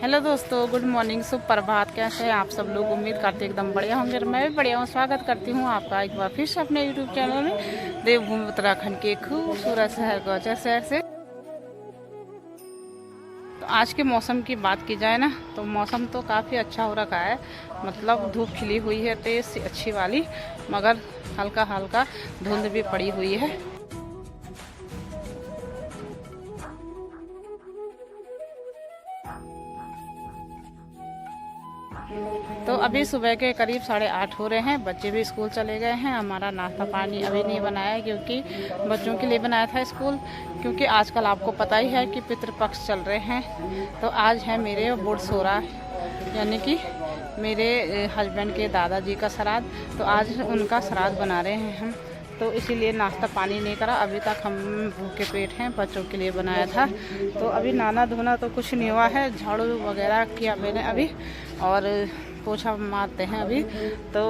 Hello दोस्तों, good morning, सुप्रभात। कैसे हैं आप सब लोग? उम्मीद करते एकदम बढ़िया होंगे। मैं भी बढ़िया हूँ। स्वागत करती हूँ आपका एक बार फिर से अपने यूट्यूब चैनल में देवभूमि उत्तराखंड के खूबसूरत शहर गौचर शहर से। तो आज के मौसम की बात की जाए ना, तो मौसम तो काफ़ी अच्छा हो रखा है। मतलब धूप खिली हुई है तेज सी अच्छी वाली, मगर हल्का हल्का धुंध भी पड़ी हुई है। तो अभी सुबह के करीब 8:30 हो रहे हैं। बच्चे भी स्कूल चले गए हैं। हमारा नाश्ता पानी अभी नहीं बनाया है, क्योंकि बच्चों के लिए बनाया था स्कूल। क्योंकि आजकल आपको पता ही है कि पितृपक्ष चल रहे हैं। तो आज है मेरे बुढ़सोरा, यानी कि मेरे हस्बैंड के दादाजी का श्राद्ध। तो आज उनका श्राद्ध बना रहे हैं हम। तो इसीलिए नाश्ता पानी नहीं करा अभी तक। हम भूखे पेट हैं, बच्चों के लिए बनाया था। तो अभी नहाना धोना तो कुछ नहीं हुआ है। झाड़ू वगैरह किया मैंने अभी, और पोछा मारते हैं अभी। तो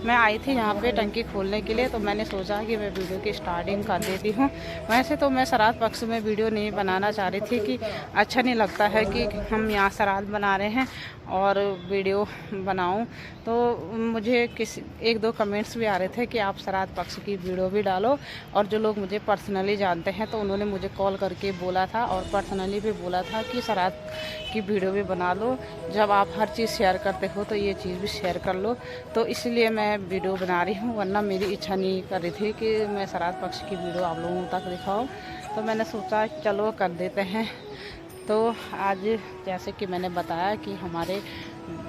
मैं आई थी यहाँ पे टंकी खोलने के लिए, तो मैंने सोचा कि मैं वीडियो की स्टार्टिंग कर देती हूँ। वैसे तो मैं श्राद्ध पक्ष में वीडियो नहीं बनाना चाह रही थी, कि अच्छा नहीं लगता है कि हम यहाँ श्राद्ध बना रहे हैं और वीडियो बनाऊं। तो मुझे एक दो कमेंट्स भी आ रहे थे कि आप श्राद्ध पक्ष की वीडियो भी डालो। और जो लोग मुझे पर्सनली जानते हैं, तो उन्होंने मुझे कॉल करके बोला था और पर्सनली भी बोला था कि श्राद्ध की वीडियो भी बना लो। जब आप हर चीज़ शेयर करते हो तो ये चीज़ भी शेयर कर लो। तो इसलिए मैं वीडियो बना रही हूँ, वरना मेरी इच्छा नहीं कर रही थी कि मैं श्राद्ध पक्ष की वीडियो आप लोगों तक दिखाऊँ। तो मैंने सोचा चलो कर देते हैं। तो आज जैसे कि मैंने बताया कि हमारे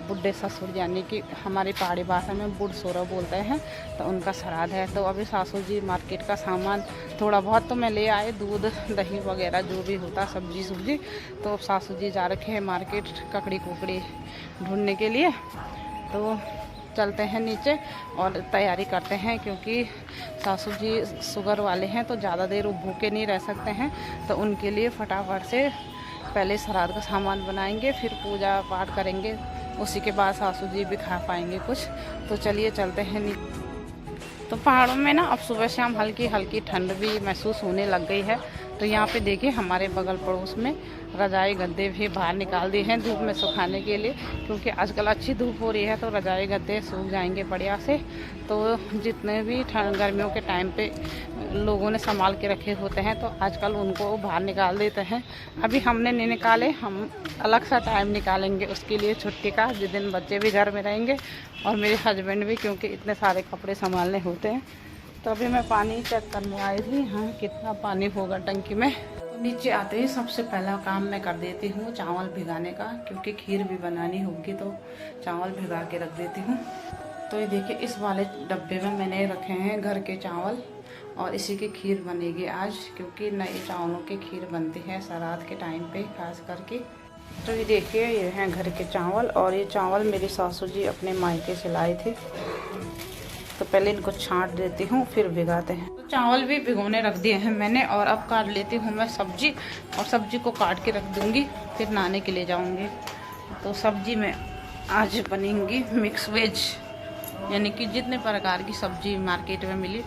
बुढ़े ससुर, यानी कि हमारी पहाड़ी भाषा में बुढ़सोरा बोलते हैं, तो उनका श्राद्ध है। तो अभी सासू जी मार्केट का सामान थोड़ा बहुत तो मैं ले आए, दूध दही वगैरह जो भी होता सब्जी सुब्जी। तो सासू जी जा रखे हैं मार्केट ककड़ी कुकड़ी ढूंढने के लिए। तो चलते हैं नीचे और तैयारी करते हैं, क्योंकि सासू जी शुगर वाले हैं, तो ज़्यादा देर वो भूखे नहीं रह सकते हैं। तो उनके लिए फटाफट से पहले श्राद्ध का सामान बनाएंगे, फिर पूजा पाठ करेंगे। उसी के बाद सासू जी भी खा पाएंगे कुछ। तो चलिए चलते हैं नीचे। तो पहाड़ों में ना अब सुबह शाम हल्की हल्की ठंड भी महसूस होने लग गई है। तो यहाँ पे देखिए हमारे बगल पड़ोस में रजाई गद्दे भी बाहर निकाल दिए हैं धूप में सुखाने के लिए, क्योंकि आजकल अच्छी धूप हो रही है। तो रजाई गद्दे सूख जाएंगे बढ़िया से। तो जितने भी गर्मियों के टाइम पे लोगों ने संभाल के रखे होते हैं, तो आजकल उनको बाहर निकाल देते हैं। अभी हमने नहीं निकाले, हम अलग सा टाइम निकालेंगे उसके लिए छुट्टी का, जिस दिन बच्चे भी घर में रहेंगे और मेरे हस्बैंड भी, क्योंकि इतने सारे कपड़े संभालने होते हैं। तो अभी मैं पानी चेक करने आई थी, हाँ कितना पानी होगा टंकी में। तो नीचे आते ही सबसे पहला काम मैं कर देती हूँ चावल भिगाने का, क्योंकि खीर भी बनानी होगी। तो चावल भिगा के रख देती हूँ। तो ये देखिए इस वाले डब्बे में मैंने रखे हैं घर के चावल, और इसी की खीर बनेगी आज, क्योंकि नए चावलों की खीर बनती है श्राद्ध के टाइम पे खास करके। तो ये देखिए ये हैं घर के चावल, और ये चावल मेरी सासू जी अपने मायके से लाए थे। तो पहले इनको छांट देती हूँ, फिर भिगाते हैं। तो चावल भी भिगोने रख दिए हैं मैंने, और अब काट लेती हूँ मैं सब्जी, और सब्जी को काट के रख दूँगी, फिर नहाने के लिए जाऊँगी। तो सब्जी में आज बनेंगी मिक्स वेज, यानी कि जितने प्रकार की सब्जी मार्केट में मिली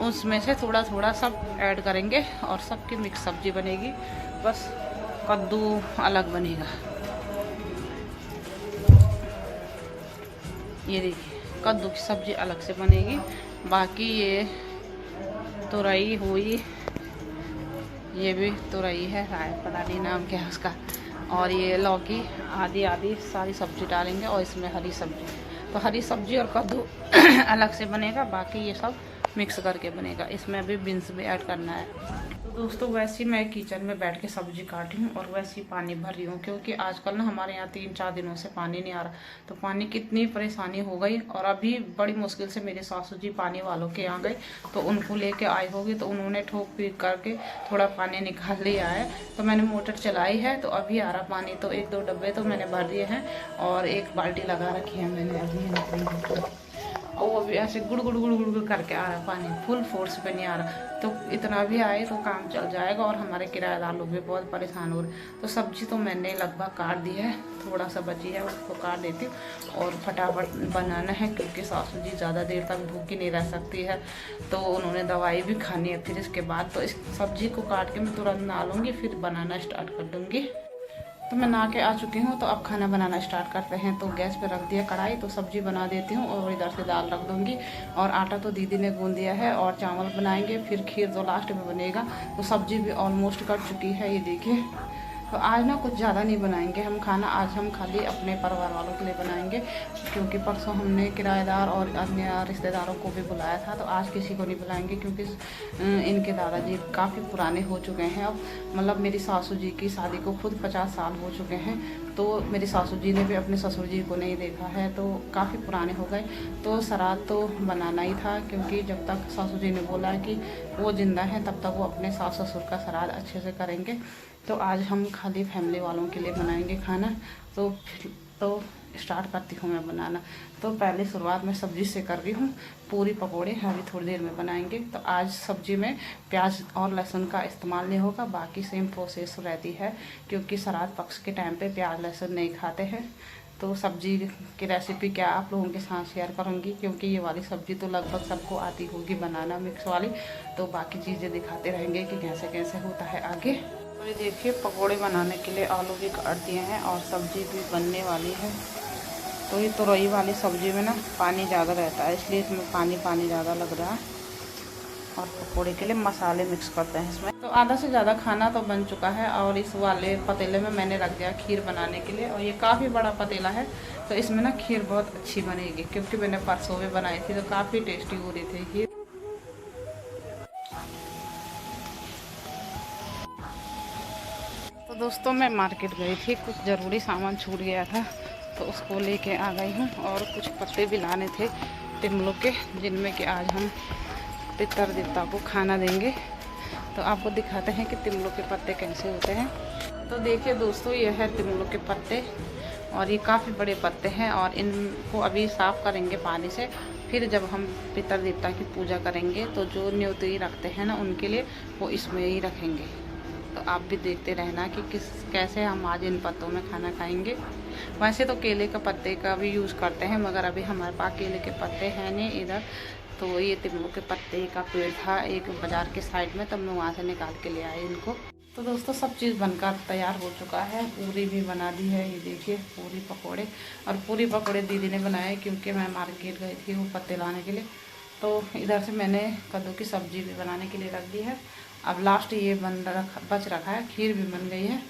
उसमें से थोड़ा थोड़ा सब ऐड करेंगे, और सबकी मिक्स सब्जी बनेगी। बस कद्दू अलग बनेगा। ये देखिए कद्दू की सब्ज़ी अलग से बनेगी। बाकी ये तुरई हुई, ये भी तुरई है, शायद पता नहीं नाम क्या है उसका। और ये लौकी आदि आदि सारी सब्ज़ी डालेंगे, और इसमें हरी सब्ज़ी। तो हरी सब्ज़ी और कद्दू अलग से बनेगा, बाकी ये सब मिक्स करके बनेगा। इसमें अभी बीन्स भी ऐड करना है। तो दोस्तों वैसे ही मैं किचन में बैठ के सब्जी काट रही हूँ, और वैसे ही पानी भर रही हूँ, क्योंकि आजकल ना हमारे यहाँ 3-4 दिनों से पानी नहीं आ रहा। तो पानी कितनी परेशानी हो गई, और अभी बड़ी मुश्किल से मेरे सासू जी पानी वालों के यहाँ गए, तो उनको लेके आई होगी। तो उन्होंने ठोक पीट करके थोड़ा पानी निकाल लिया है। तो मैंने मोटर चलाई है, तो अभी आ रहा पानी। तो 1-2 डब्बे तो मैंने भर दिए हैं, और एक बाल्टी लगा रखी है मैंने अभी। और वो भी ऐसे गुड़ गुड़ गुड़ गुड़ करके आ रहा है पानी, फुल फोर्स पे नहीं आ रहा। तो इतना भी आए तो काम चल जाएगा, और हमारे किराएदार लोग भी बहुत परेशान हो रहे। तो सब्जी तो मैंने लगभग काट दी है, थोड़ा सा बची है उसको काट देती हूँ, और फटाफट बनाना है, क्योंकि सासू जी ज़्यादा देर तक भूखी नहीं रह सकती है। तो उन्होंने दवाई भी खानी है फिर इसके बाद। तो इस सब्जी को काट के मैं तुरंत नहा लूँगी, फिर बनाना स्टार्ट कर दूँगी। तो मैं नहा के आ चुकी हूँ, तो अब खाना बनाना स्टार्ट करते हैं। तो गैस पे रख दिया कढ़ाई, तो सब्जी बना देती हूँ और इधर से दाल रख दूँगी। और आटा तो दीदी ने गूंद दिया है और चावल बनाएंगे, फिर खीर तो लास्ट में बनेगा। तो सब्जी भी ऑलमोस्ट कट चुकी है, ये देखिए। तो आज ना कुछ ज़्यादा नहीं बनाएंगे हम खाना, आज हम खाली अपने परिवार वालों के लिए बनाएंगे, क्योंकि परसों हमने किराएदार और अन्य रिश्तेदारों को भी बुलाया था। तो आज किसी को नहीं बुलाएंगे, क्योंकि इनके दादाजी काफ़ी पुराने हो चुके हैं अब। मतलब मेरी सासू जी की शादी को खुद 50 साल हो चुके हैं। तो मेरी सासू जी ने भी अपने ससुर जी को नहीं देखा है, तो काफ़ी पुराने हो गए। तो श्राद्ध तो बनाना ही था, क्योंकि जब तक सासू जी ने बोला कि वो ज़िंदा हैं तब तक वो अपने सास ससुर का श्राद्ध अच्छे से करेंगे। तो आज हम खाली फैमिली वालों के लिए बनाएंगे खाना। तो स्टार्ट करती हूँ मैं बनाना। तो पहले शुरुआत मैं सब्ज़ी से कर रही हूँ। पूरी पकोड़े अभी थोड़ी देर में बनाएंगे। तो आज सब्ज़ी में प्याज और लहसुन का इस्तेमाल नहीं होगा, बाकी सेम प्रोसेस रहती है, क्योंकि श्राद्ध पक्ष के टाइम पे प्याज लहसुन नहीं खाते हैं। तो सब्ज़ी की रेसिपी क्या आप लोगों के साथ शेयर करूँगी, क्योंकि ये वाली सब्ज़ी तो लगभग सबको आती होगी बनाना, मिक्स वाली। तो बाकी चीज़ें दिखाते रहेंगे कि कैसे कैसे होता है आगे। तो ये देखिए, पकोड़े बनाने के लिए आलू भी काट दिए हैं और सब्ज़ी भी बनने वाली है। तो ये तुरई वाली सब्ज़ी में ना पानी ज़्यादा रहता है, इसलिए इसमें पानी ज़्यादा लग रहा है। और पकोड़े के लिए मसाले मिक्स करते हैं इसमें। तो आधा से ज़्यादा खाना तो बन चुका है, और इस वाले पतीले में मैंने रख दिया खीर बनाने के लिए। और ये काफ़ी बड़ा पतीला है, तो इसमें ना खीर बहुत अच्छी बनेगी, क्योंकि मैंने परसों में बनाई थी तो काफ़ी टेस्टी हो रही थी खीर। तो दोस्तों, मैं मार्केट गई थी, कुछ ज़रूरी सामान छूट गया था, तो उसको लेके आ गई हूँ। और कुछ पत्ते भी लाने थे तिमलों के, जिनमें कि आज हम पितर देवता को खाना देंगे। तो आपको दिखाते हैं कि तिमलों के पत्ते कैसे होते हैं। तो देखिए दोस्तों, ये है तिमलों के पत्ते, और ये काफ़ी बड़े पत्ते हैं। और इनको अभी साफ़ करेंगे पानी से, फिर जब हम पितर देवता की पूजा करेंगे, तो जो न्योती रखते हैं ना, उनके लिए वो इसमें ही रखेंगे। तो आप भी देखते रहना कि कैसे हम आज इन पत्तों में खाना खाएंगे। वैसे तो केले का पत्ते का भी यूज़ करते हैं, मगर अभी हमारे पास केले के पत्ते हैं नहीं इधर। तो ये तिमलों के पत्ते का पेड़ था एक बाज़ार के साइड में, तब मैं वहाँ से निकाल के ले आई इनको। तो दोस्तों, सब चीज़ बनकर तैयार हो चुका है। पूरी भी बना दी है, ये देखिए पूरी पकोड़े। और पूरी पकोड़े दीदी ने बनाए, क्योंकि मैं मार्केट गई थी वो पत्ते लाने के लिए। तो इधर से मैंने कद्दू की सब्ज़ी भी बनाने के लिए रख दी है। अब लास्ट ये बच रखा है, खीर भी बन गई है,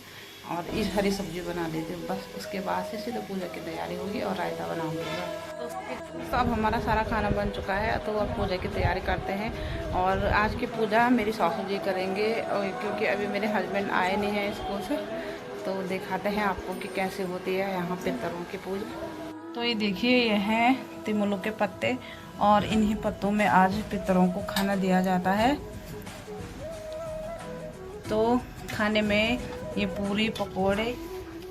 और इस हरी सब्जी बना देती हूँ बस। उसके बाद से सीधे पूजा की तैयारी होगी और रायता बनाऊँगी। तो अब हमारा सारा खाना बन चुका है, तो अब पूजा की तैयारी करते हैं। और आज की पूजा मेरी सासू जी करेंगे, क्योंकि अभी मेरे हस्बैंड आए नहीं हैं स्कूल से। तो दिखाते हैं आपको कि कैसे होती है यहाँ पितरों की पूजा। तो ये देखिए, ये हैं तिमलों के पत्ते, और इन्हीं पत्तों में आज पितरों को खाना दिया जाता है। तो खाने में ये पूरी पकोड़े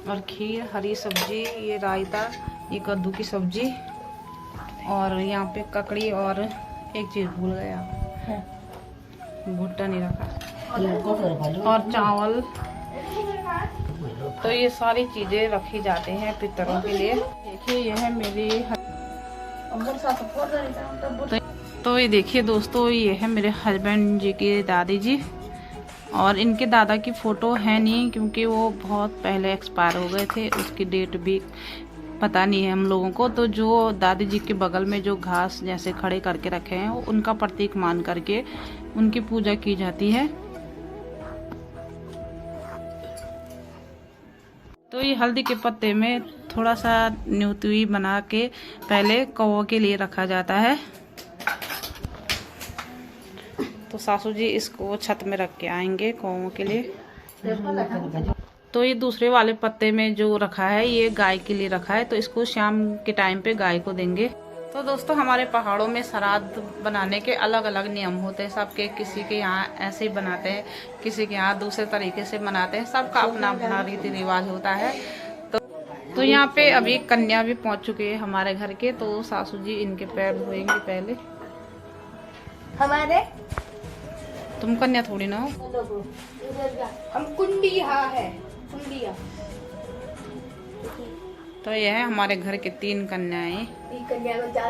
और खीर, हरी सब्जी, ये रायता, ये कद्दू की सब्जी, और यहाँ पे ककड़ी, और एक चीज़ भूल गया, भुट्टा नहीं रखा, और चावल। तो ये सारी चीज़ें रखी जाती हैं पितरों के लिए। देखिए, ये है मेरी तो ये देखिए दोस्तों, ये है मेरे हस्बैंड जी की दादी जी। और इनके दादा की फ़ोटो है नहीं, क्योंकि वो बहुत पहले एक्सपायर हो गए थे, उसकी डेट भी पता नहीं है हम लोगों को। तो जो दादी जी के बगल में जो घास जैसे खड़े करके रखे हैं, वो उनका प्रतीक मान करके उनकी पूजा की जाती है। तो ये हल्दी के पत्ते में थोड़ा सा न्योती बना के पहले कौवों के लिए रखा जाता है। तो सासू जी इसको छत में रख के आएंगे कौवों के लिए। तो ये दूसरे वाले पत्ते में जो रखा है, ये गाय के लिए रखा है, तो इसको शाम के टाइम पे गाय को देंगे। तो दोस्तों, हमारे पहाड़ों में श्राद्ध बनाने के अलग अलग नियम होते हैं सबके। किसी के यहाँ ऐसे ही बनाते हैं, किसी के यहाँ दूसरे तरीके से बनाते हैं, सबका अपना अपना रीति रिवाज होता है। तो यहाँ पे अभी कन्या भी पहुँच चुकी है हमारे घर के। तो सासू जी इनके पैर धोएंगे पहले। हमारे तुम कन्या थोड़ी ना हो, हम कुंडिया है, कुंडिया। तो ये है हमारे घर के 3 कन्याएं। कन्या में जा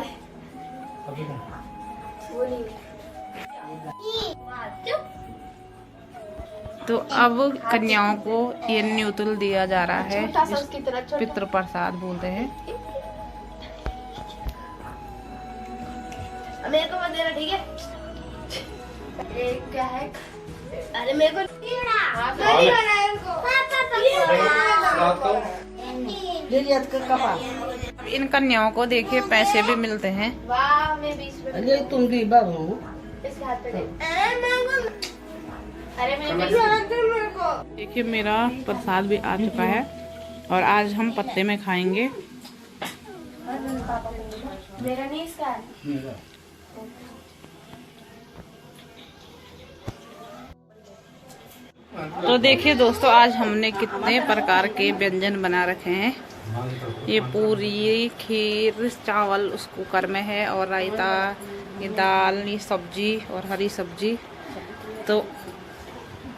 तो अब कन्याओं को ये न्यूतल दिया जा रहा है, छोटा सा उसकी तरह छोटा। पितृ प्रसाद बोलते हैं। मेरे को मत देना, ठीक है? एक क्या है? अरे मेरे को नहीं बना है उनको। अब इन कन्याओं को देखिए पैसे भी मिलते हैं। वाह, मैं 20 रुपए तुम भी बाबू इसके हाथ पे दे। अरे मैं 20 मेरे को। देखिए मेरा प्रसाद भी आ चुका है और आज हम पत्ते में खाएंगे। मेरा नहीं, इसका है। तो देखिए दोस्तों, आज हमने कितने प्रकार के व्यंजन बना रखे हैं। ये पूरी, खीर, चावल उस कुकर में है और रायता, ये दाल, ये सब्जी और हरी सब्जी, तो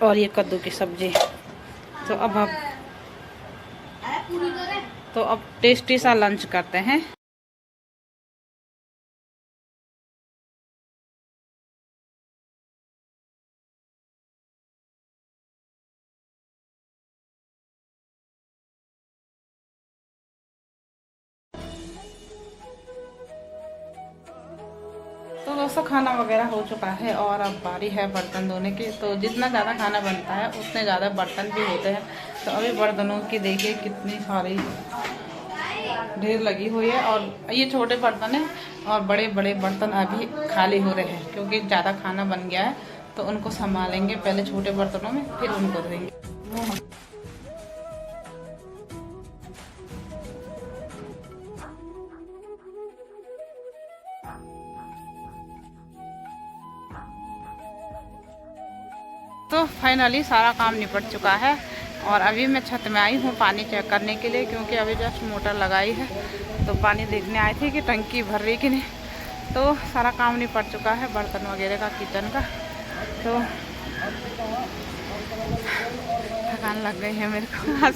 और ये कद्दू की सब्जी। तो अब टेस्टी सा लंच करते हैं। तो दोस्तों खाना वगैरह हो चुका है और अब बारी है बर्तन धोने की। तो जितना ज़्यादा खाना बनता है उतने ज़्यादा बर्तन भी होते हैं। तो अभी बर्तनों की देखिए कितनी सारी ढेर लगी हुई है और ये छोटे बर्तन हैं और बड़े बड़े बर्तन अभी खाली हो रहे हैं क्योंकि ज़्यादा खाना बन गया है। तो उनको संभालेंगे पहले छोटे बर्तनों में, फिर उनको देंगे। तो फाइनली सारा काम निपट चुका है और अभी मैं छत में आई हूँ पानी चेक करने के लिए, क्योंकि अभी जस्ट मोटर लगाई है तो पानी देखने आई थी कि टंकी भर रही कि नहीं। तो सारा काम निपट चुका है बर्तन वगैरह का, किचन का। तो थकान लग गई है मेरे को।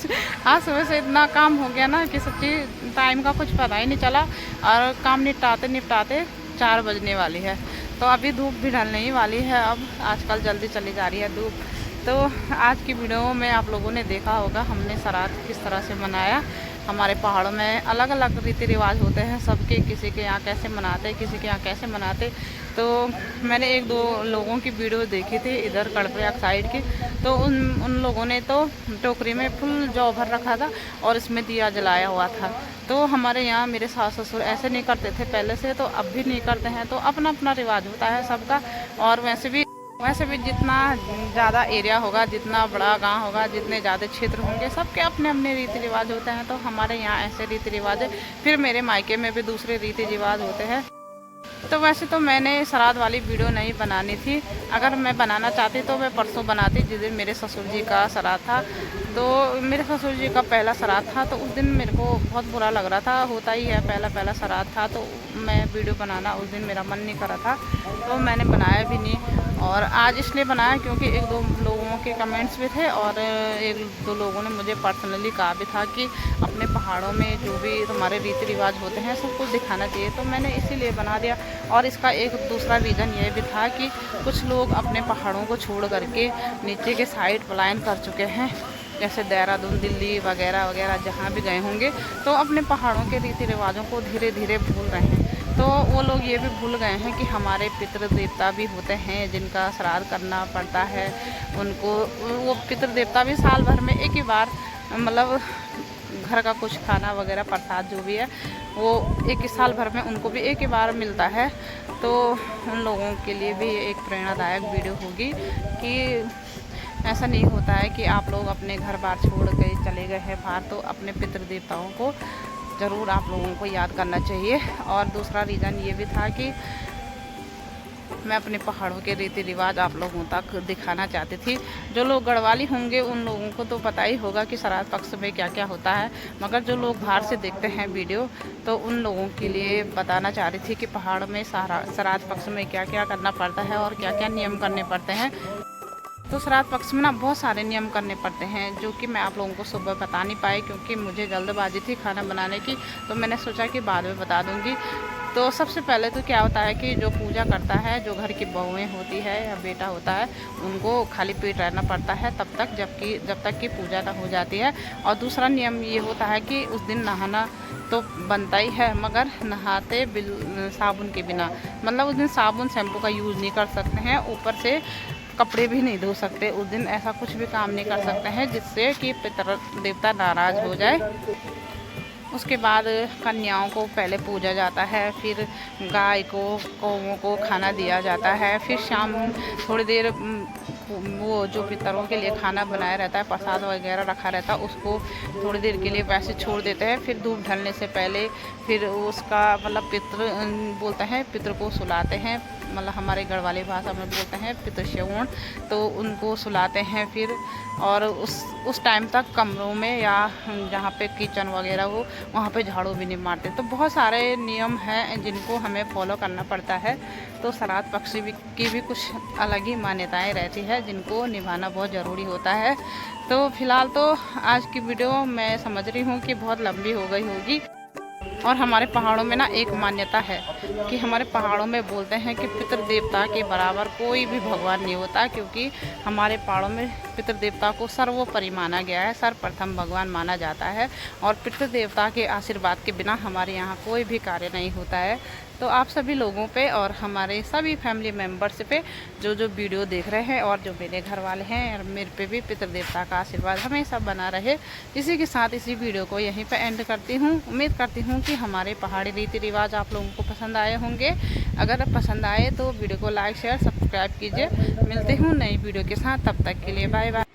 आज सुबह से इतना काम हो गया ना कि सच्ची टाइम का कुछ पता ही नहीं चला और काम निपटाते निपटाते 4 बजने वाली है। तो अभी धूप भी ढलने ही वाली है। अब आजकल जल्दी चली जा रही है धूप। तो आज की वीडियो में आप लोगों ने देखा होगा हमने श्राद्ध किस तरह से मनाया। हमारे पहाड़ों में अलग अलग रीति रिवाज होते हैं सबके, किसी के यहाँ कैसे मनाते, किसी के यहाँ कैसे मनाते। तो मैंने 1-2 लोगों की वीडियो देखी थी इधर कर्णप्रयाग साइड की। तो उन लोगों ने तो टोकरी में फुल जौ भर रखा था और इसमें दिया जलाया हुआ था। तो हमारे यहाँ मेरे सास ससुर ऐसे नहीं करते थे पहले से, तो अब भी नहीं करते हैं। तो अपना अपना रिवाज होता है सबका। और वैसे भी जितना ज़्यादा एरिया होगा, जितना बड़ा गांव होगा, जितने ज़्यादा क्षेत्र होंगे, सबके अपने अपने रीति रिवाज होते हैं। तो हमारे यहाँ ऐसे रीति रिवाज है। फिर मेरे मायके में भी दूसरे रीति रिवाज होते हैं। तो वैसे तो मैंने श्राद्ध वाली वीडियो नहीं बनानी थी। अगर मैं बनाना चाहती तो मैं परसों बनाती, जिस दिन मेरे ससुर जी का श्राद्ध था। तो मेरे ससुर जी का पहला श्राद्ध था, तो उस दिन मेरे को बहुत बुरा लग रहा था। होता ही है, पहला श्राद्ध था, तो मैं वीडियो बनाना उस दिन मेरा मन नहीं कर रहा था, तो मैंने बनाया भी नहीं। और आज इसलिए बनाया क्योंकि 1-2 लोगों के कमेंट्स भी थे और 1-2 लोगों ने मुझे पर्सनली कहा भी था कि अपने पहाड़ों में जो भी तुम्हारे रीति रिवाज होते हैं सब कुछ दिखाना चाहिए। तो मैंने इसीलिए बना दिया। और इसका एक दूसरा रीज़न ये भी था कि कुछ लोग अपने पहाड़ों को छोड़ करके नीचे के साइड पलायन कर चुके हैं, जैसे देहरादून, दिल्ली वगैरह वगैरह जहाँ भी गए होंगे, तो अपने पहाड़ों के रीति रिवाजों को धीरे धीरे भूल रहे हैं। तो वो लोग ये भी भूल गए हैं कि हमारे पितृ देवता भी होते हैं जिनका श्राद्ध करना पड़ता है। उनको वो पितृ देवता भी साल भर में एक ही बार, मतलब घर का कुछ खाना वगैरह प्रसाद जो भी है वो एक ही साल भर में उनको भी एक ही बार मिलता है। तो उन लोगों के लिए भी एक प्रेरणादायक वीडियो होगी कि ऐसा नहीं होता है कि आप लोग अपने घर बार छोड़ के चले गए हैं बाहर। तो अपने पितृ देवताओं को ज़रूर आप लोगों को याद करना चाहिए। और दूसरा रीज़न ये भी था कि मैं अपने पहाड़ों के रीति रिवाज आप लोगों तक दिखाना चाहती थी। जो लोग गढ़वाली होंगे उन लोगों को तो पता ही होगा कि श्राद्ध पक्ष में क्या क्या होता है, मगर जो लोग बाहर से देखते हैं वीडियो, तो उन लोगों के लिए बताना चाह रही थी कि पहाड़ में श्राद्ध पक्ष में क्या क्या करना पड़ता है और क्या क्या नियम करने पड़ते हैं। तो श्राद्ध पक्ष में ना बहुत सारे नियम करने पड़ते हैं जो कि मैं आप लोगों को सुबह बता नहीं पाई, क्योंकि मुझे जल्दबाजी थी खाना बनाने की, तो मैंने सोचा कि बाद में बता दूंगी। तो सबसे पहले तो क्या होता है कि जो पूजा करता है, जो घर की बहुएं होती है या बेटा होता है, उनको खाली पेट रहना पड़ता है जब तक कि पूजा ना हो जाती है। और दूसरा नियम ये होता है कि उस दिन नहाना तो बनता ही है, मगर नहाते साबुन के बिना, मतलब उस दिन साबुन शैम्पू का यूज़ नहीं कर सकते हैं, ऊपर से कपड़े भी नहीं धो सकते। उस दिन ऐसा कुछ भी काम नहीं कर सकते हैं जिससे कि पितर देवता नाराज़ हो जाए। उसके बाद कन्याओं को पहले पूजा जाता है, फिर गाय को, कौवों को खाना दिया जाता है, फिर शाम थोड़ी देर वो जो पितरों के लिए खाना बनाया रहता है, प्रसाद वगैरह रखा रहता है, उसको थोड़ी देर के लिए वैसे छोड़ देते हैं। फिर धूप ढलने से पहले फिर उसका मतलब पितृ बोलते हैं, पितृ को सुलाते हैं, मतलब हमारे गढ़वाली भाषा में बोलते हैं पितृश्रवण, तो उनको सुलाते हैं फिर। और उस टाइम तक कमरों में या जहाँ पे किचन वगैरह हो वहाँ पे झाड़ू भी नहीं मारते। तो बहुत सारे नियम हैं जिनको हमें फॉलो करना पड़ता है। तो श्राद्ध पक्ष की भी कुछ अलग ही मान्यताएं रहती है जिनको निभाना बहुत ज़रूरी होता है। तो फिलहाल तो आज की वीडियो मैं समझ रही हूँ कि बहुत लंबी हो गई होगी। और हमारे पहाड़ों में ना एक मान्यता है कि हमारे पहाड़ों में बोलते हैं कि पितृ देवता के बराबर कोई भी भगवान नहीं होता, क्योंकि हमारे पहाड़ों में पितृ देवता को सर्वोपरि माना गया है, सर्वप्रथम भगवान माना जाता है। और पितृ देवता के आशीर्वाद के बिना हमारे यहाँ कोई भी कार्य नहीं होता है। तो आप सभी लोगों पे और हमारे सभी फैमिली मेम्बर्स पे जो वीडियो देख रहे हैं और जो मेरे घर वाले हैं, और मेरे पे भी पितृ देवता का आशीर्वाद हमेशा बना रहे। इसी के साथ इसी वीडियो को यहीं पे एंड करती हूँ। उम्मीद करती हूँ कि हमारे पहाड़ी रीति रिवाज आप लोगों को पसंद आए होंगे। अगर पसंद आए तो वीडियो को लाइक शेयर सब्सक्राइब कीजिए। मिलती हूँ नई वीडियो के साथ, तब तक के लिए बाय बाय।